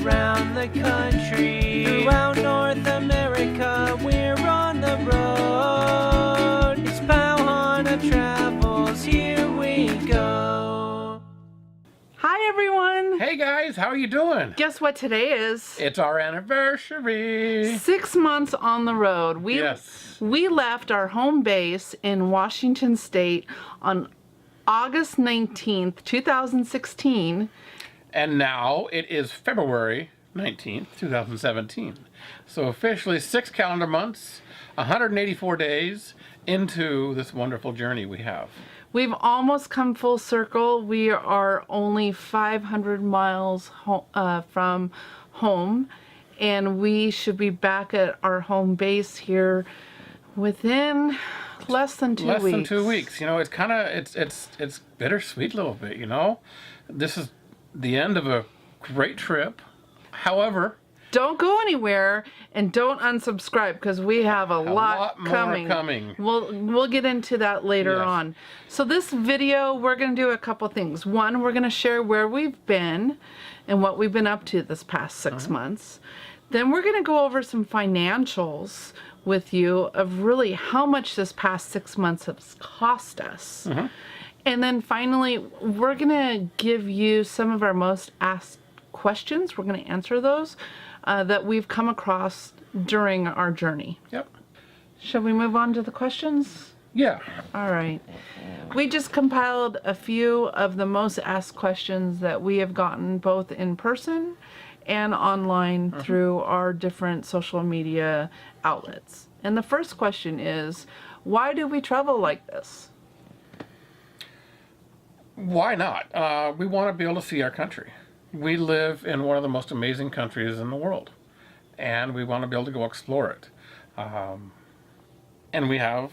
around the country. Throughout North America, we're on the road. It's Pau Hana Travels, here we go. Hi everyone! Hey guys, how are you doing? Guess what today is? It's our anniversary. 6 months on the road. We left our home base in Washington State on August 19th, 2016. And now it is February 19th, 2017. So officially 6 calendar months, 184 days into this wonderful journey we have. We've almost come full circle. We are only 500 miles from home, and we should be back at our home base here within less than 2 weeks. Less than 2 weeks. You know, it's kind of, it's bittersweet a little bit, you know? This is the end of a great trip. However, don't go anywhere and don't unsubscribe because we have a lot more coming. We'll get into that later on. So this video, we're going to do a couple things. One, we're going to share where we've been and what we've been up to this past 6 months. Then we're going to go over some financials with you of really how much this past 6 months has cost us. And then finally, we're going to give you some of our most asked questions. We're going to answer those that we've come across during our journey. Yep. Shall we move on to the questions? Yeah. All right. We just compiled a few of the most asked questions that we have gotten both in person and online through our different social media outlets. And the first question is, why do we travel like this? Why not? We want to be able to see our country. We live in one of the most amazing countries in the world, and we want to be able to go explore it. And we have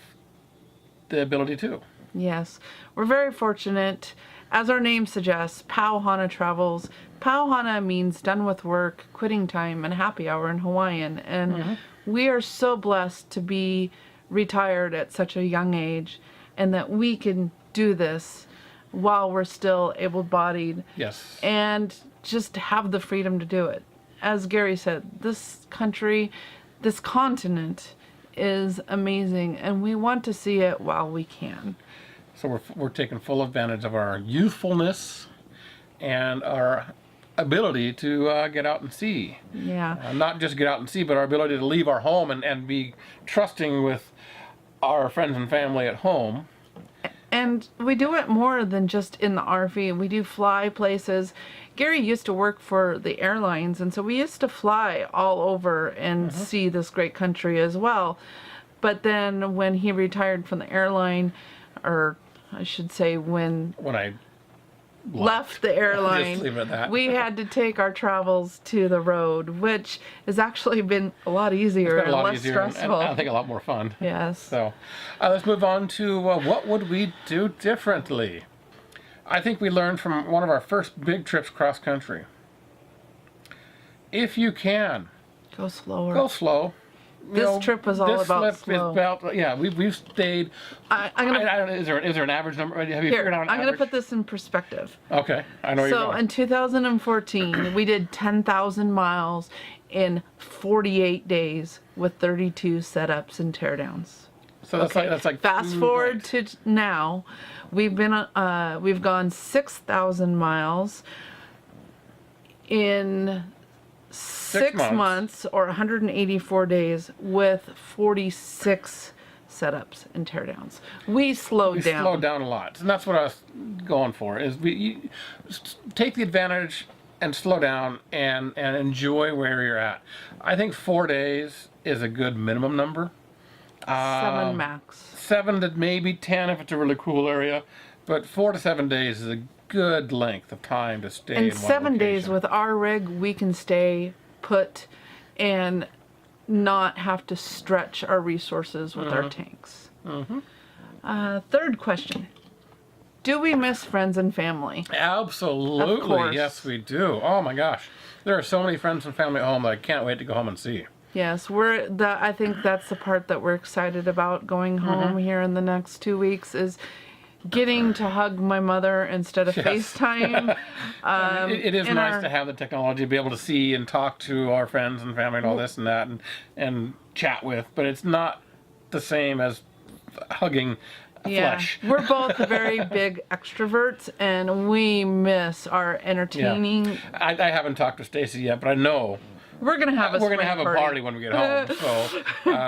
the ability to. Yes, we're very fortunate. As our name suggests, Pau Hana Travels. Pau Hana means done with work, quitting time, and happy hour in Hawaiian. And we are so blessed to be retired at such a young age and that we can do this while we're still able-bodied. Yes. And just have the freedom to do it. As Gary said, this country, this continent is amazing, and we want to see it while we can. So we're taking full advantage of our youthfulness and our ability to get out and see. Yeah. Not just get out and see, but our ability to leave our home and be trusting with our friends and family at home. And we do it more than just in the RV. We do fly places. Gary used to work for the airlines, and so we used to fly all over and see this great country as well. But then when he retired from the airline, or I should say when I left the airline, just leave it at that. We had to take our travels to the road, which has actually been a lot easier and less stressful. And I think a lot more fun. Yes. So let's move on to what would we do differently? I think we learned from one of our first big trips cross country. If you can, go slower. Go slow. This trip was all about slow. We've stayed. Is there an average number? Have you figured out an average? I'm going to put this in perspective. Okay, I know you're going. So in 2014, we did 10,000 miles in 48 days with 32 setups and teardowns. So that's like fast forward to now, we've gone 6,000 miles in 6 months or 184 days with 46 setups and teardowns. We slowed down. We slowed down a lot, and that's what I was going for. Is you take the advantage and slow down and enjoy where you're at. I think 4 days is a good minimum number. 7 max. 7 to maybe 10 if it's a really cool area, but 4 to 7 days is a good length of time to stay in one location. 7 days with our rig, we can stay put and not have to stretch our resources with our tanks. Third question. Do we miss friends and family? Absolutely. Of course. Yes, we do. Oh my gosh. There are so many friends and family at home that I can't wait to go home and see. Yes, I think that's the part that we're excited about going home here in the next 2 weeks is getting to hug my mother instead of Yes. FaceTime. It is in nice to have the technology to be able to see and talk to our friends and family and all this and that and chat with, but it's not the same as hugging flesh. We're both very big extroverts, and we miss our entertaining. I haven't talked to Stacy yet, but I know We're gonna have a party when we get home, so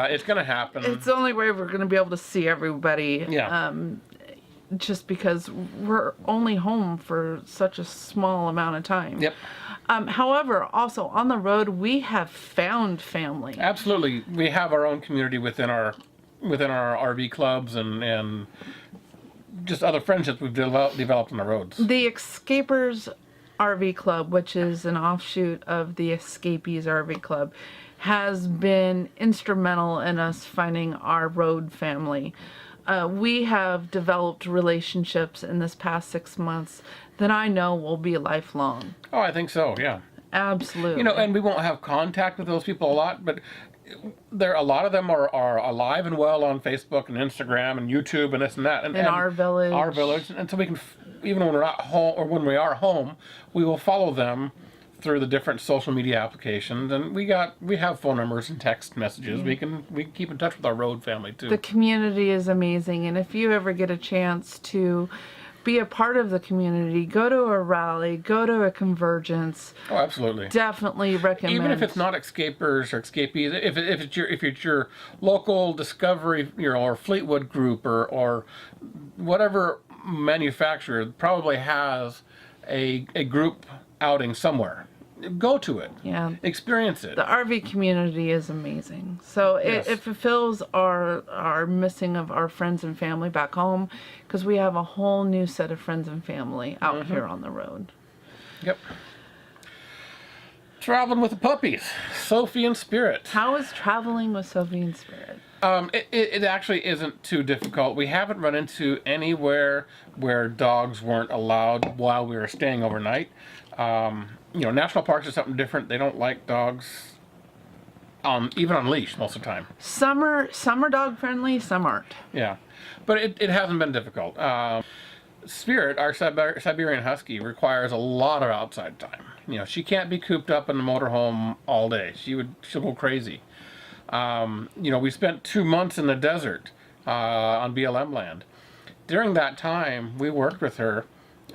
it's gonna happen. It's the only way we're gonna be able to see everybody. Yeah. Just because we're only home for such a small amount of time. Yep. However, also on the road, we have found family. Absolutely, we have our own community within our RV clubs and just other friendships we've developed on the roads. The Escapers RV Club, which is an offshoot of the Escapees RV Club, has been instrumental in us finding our road family. We have developed relationships in this past 6 months that I know will be lifelong. Oh, I think so, yeah. Absolutely. You know, and we won't have contact with those people a lot, but a lot of them are alive and well on Facebook and Instagram and YouTube and this and that. And our village. Our village. And so we can, even when we're not home, or when we are home, we will follow them through the different social media applications, and we have phone numbers and text messages. We can keep in touch with our road family too. The community is amazing, and if you ever get a chance to be a part of the community, go to a rally, go to a convergence. Oh, absolutely. Definitely recommend. Even if it's not escapers or escapees, if it's your local Discovery, or Fleetwood group or whatever manufacturer probably has a group outing somewhere. Go to it. Yeah. Experience it. The RV community is amazing. So Yes. it fulfills our missing of our friends and family back home, because we have a whole new set of friends and family out here on the road. Yep. Traveling with the puppies, Sophie and Spirit. How is traveling with Sophie and Spirit? It actually isn't too difficult. We haven't run into anywhere where dogs weren't allowed while we were staying overnight. National parks are something different. They don't like dogs even on leash most of the time. Some are dog friendly, some aren't. Yeah, but it hasn't been difficult. Spirit, our Siberian Husky, requires a lot of outside time. She can't be cooped up in the motorhome all day. She'll go crazy. We spent 2 months in the desert on BLM land. During that time, we worked with her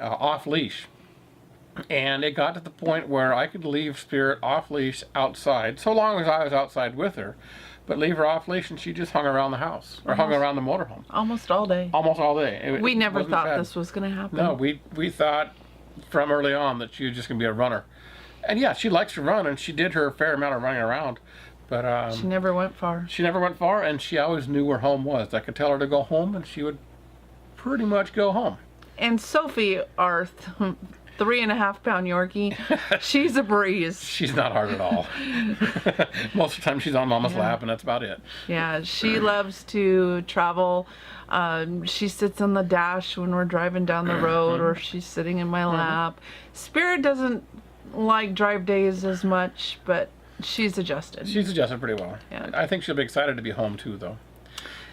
off leash. And it got to the point where I could leave Spirit off leash outside, so long as I was outside with her, but leave her off leash and she just hung around the house or hung around the motorhome. Almost all day. Almost all day. We never wasn't thought bad. this was going to happen. No, we thought from early on that she was just going to be a runner. And yeah, she likes to run, and she did her fair amount of running around. But She never went far. She never went far, and she always knew where home was. I could tell her to go home, and she would pretty much go home. And Sophie, our 3.5-pound Yorkie, she's a breeze. She's not hard at all. Most of the time she's on Mama's lap, and that's about it. Yeah, she loves to travel. She sits on the dash when we're driving down the road, or she's sitting in my lap. Spirit doesn't like drive days as much, but she's adjusted. She's adjusted pretty well. Yeah. I think she'll be excited to be home too, though.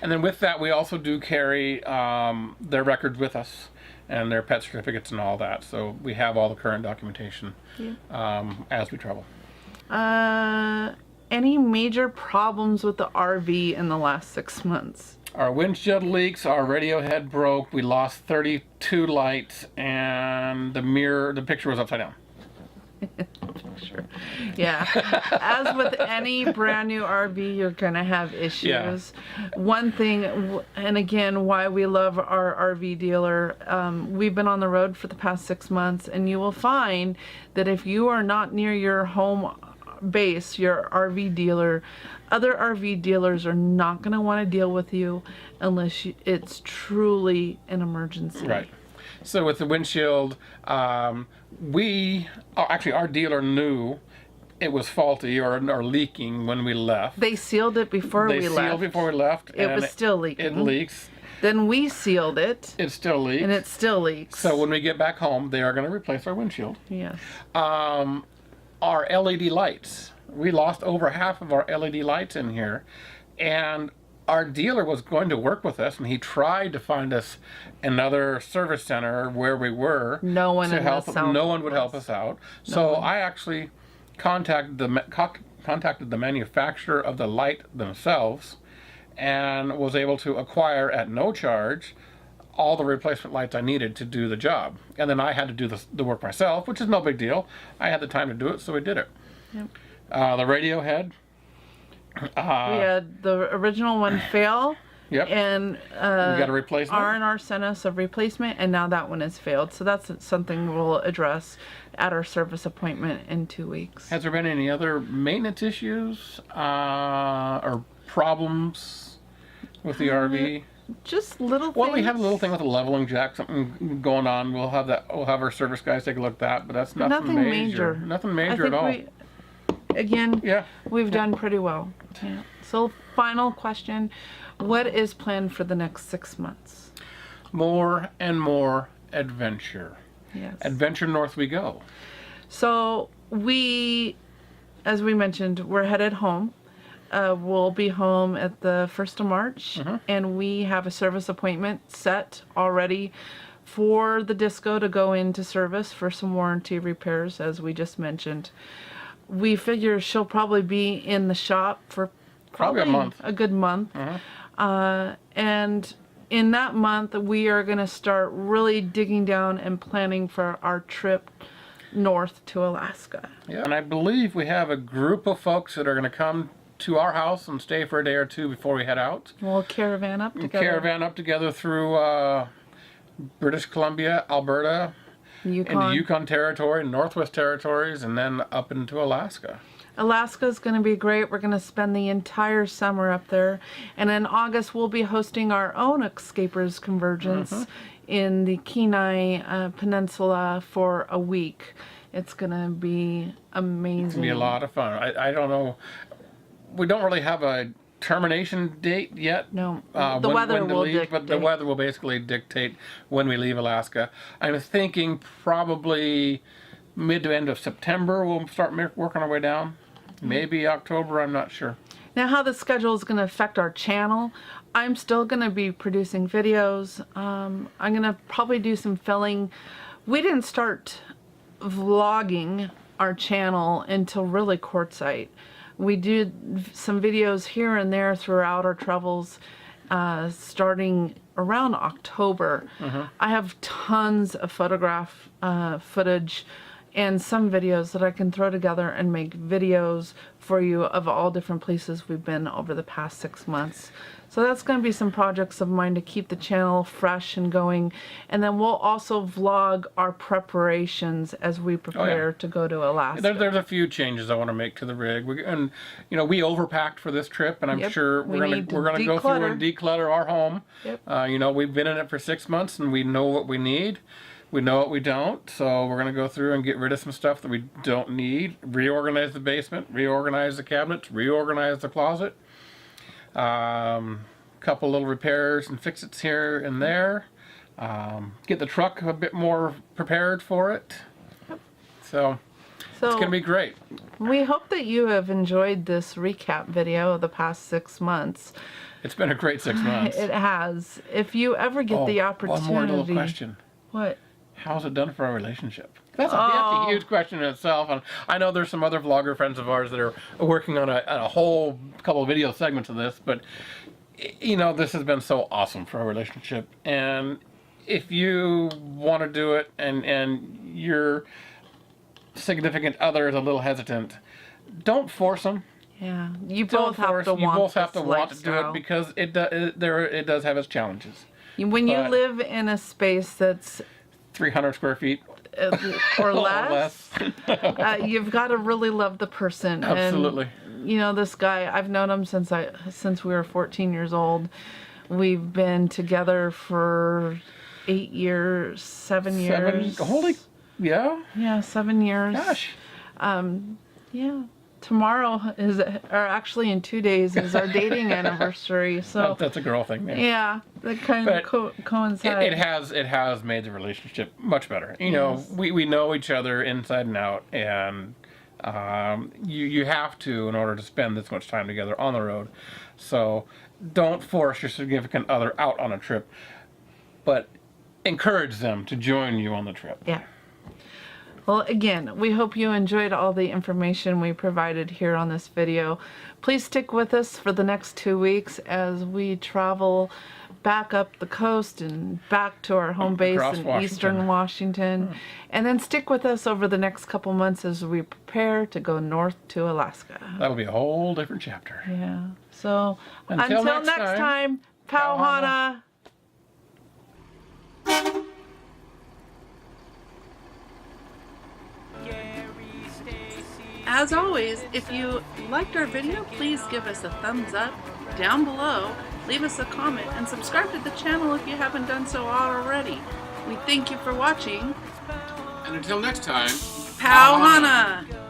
And then with that, we also do carry their records with us, and their pet certificates and all that. So we have all the current documentation as we travel. Any major problems with the RV in the last 6 months? Our windshield leaks, our radio head broke, we lost 32 lights, and the picture was upside down. Sure. Yeah. As with any brand new RV, you're going to have issues. Yeah. One thing, and again, why we love our RV dealer, we've been on the road for the past 6 months, and you will find that if you are not near your home base, your RV dealer, other RV dealers are not going to want to deal with you unless it's truly an emergency. Right. So with the windshield, our dealer knew it was faulty or leaking when we left. They sealed it before we left. They sealed before we left. It was still leaking. It leaks. Then we sealed it. It still leaks. And it still leaks. So when we get back home, they are going to replace our windshield. Yes. Our LED lights. We lost over half of our LED lights in here. And our dealer was going to work with us, and he tried to find us another service center where we were. No one to in help. the South No one would help was. us out. So I actually contacted the manufacturer of the light themselves, and was able to acquire at no charge all the replacement lights I needed to do the job. And then I had to do the work myself, which is no big deal. I had the time to do it, so we did it. Yep. The radio head. We had the original one fail. Yep. And We got a replacement. R&R sent us a replacement, and now that one has failed. So that's something we'll address at our service appointment in 2 weeks. Has there been any other maintenance issues or problems with the RV? Just little things. Well, we have a little thing with the leveling jack, something going on. We'll have that. We'll have our service guys take a look at that, but that's nothing major. Nothing major at all. Again, Yeah. we've done pretty well. Yeah. So, final question: what is planned for the next 6 months? More and more adventure. Yes. Adventure north we go. So we, as we mentioned, we're headed home. We'll be home at the 1st of March, and we have a service appointment set already for the Disco to go into service for some warranty repairs, as we just mentioned. We figure she'll probably be in the shop for Probably a month. a good month. And in that month, we are going to start really digging down and planning for our trip north to Alaska. Yeah. And I believe we have a group of folks that are going to come to our house and stay for a day or two before we head out. We'll caravan up together. Caravan up together through British Columbia, Alberta, Yukon. into Yukon Territory, Northwest Territories, and then up into Alaska. Alaska is going to be great. We're going to spend the entire summer up there. And in August, we'll be hosting our own Escapers Convergence in the Kenai Peninsula for a week. It's going to be amazing. It's going to be a lot of fun. I don't know. We don't really have a termination date yet. No, the weather will dictate. But the weather will basically dictate when we leave Alaska. I'm thinking probably mid to end of September we'll start working our way down. Maybe October, I'm not sure. Now, how the schedule is going to affect our channel, I'm still going to be producing videos. I'm going to probably do some filling. We didn't start vlogging our channel until really Quartzsite. We did some videos here and there throughout our travels starting around October. I have tons of photograph footage and some videos that I can throw together and make videos for you of all different places we've been over the past 6 months. So that's going to be some projects of mine to keep the channel fresh and going. And then we'll also vlog our preparations as we prepare to go to Alaska. There's a few changes I want to make to the rig. We overpacked for this trip, and I'm sure we're gonna go through and declutter our home. We've been in it for 6 months, and we know what we need. We know what we don't, so we're going to go through and get rid of some stuff that we don't need, reorganize the basement, reorganize the cabinets, reorganize the closet. Couple little repairs and fix-its here and there. Get the truck a bit more prepared for it. So it's going to be great. We hope that you have enjoyed this recap video of the past 6 months. It's been a great 6 months. It has. If you ever get the opportunity... One more little question. What? How's it done for our relationship? That's a huge question in itself. And I know there's some other vlogger friends of ours that are working on a whole couple of video segments of this, but this has been so awesome for our relationship. And if you want to do it and your significant other is a little hesitant, don't force them. Yeah, you both have to want to do it because it does have its challenges. When you live in a space that's 300 square feet or less, you've got to really love the person. Absolutely. And, this guy, I've known him since we were 14 years old. We've been together for 8 years, 7 years. Yeah, 7 years. Gosh. Yeah. Tomorrow actually in 2 days is our dating anniversary. So that's a girl thing. Yeah, that kind of coincides. It has made the relationship much better. We know each other inside and out, and You have to in order to spend this much time together on the road. So don't force your significant other out on a trip, but encourage them to join you on the trip. Yeah. Well, again, we hope you enjoyed all the information we provided here on this video. Please stick with us for the next 2 weeks as we travel back up the coast and back to our home base Across in Washington. eastern Washington. And then stick with us over the next couple months as we prepare to go north to Alaska. That'll be a whole different chapter. Yeah. So Until until next next time, time, Pau Pau Hana. Hana. As always, if you liked our video, please give us a thumbs up down below, leave us a comment, and subscribe to the channel if you haven't done so already. We thank you for watching. And until next time, Pau Hana!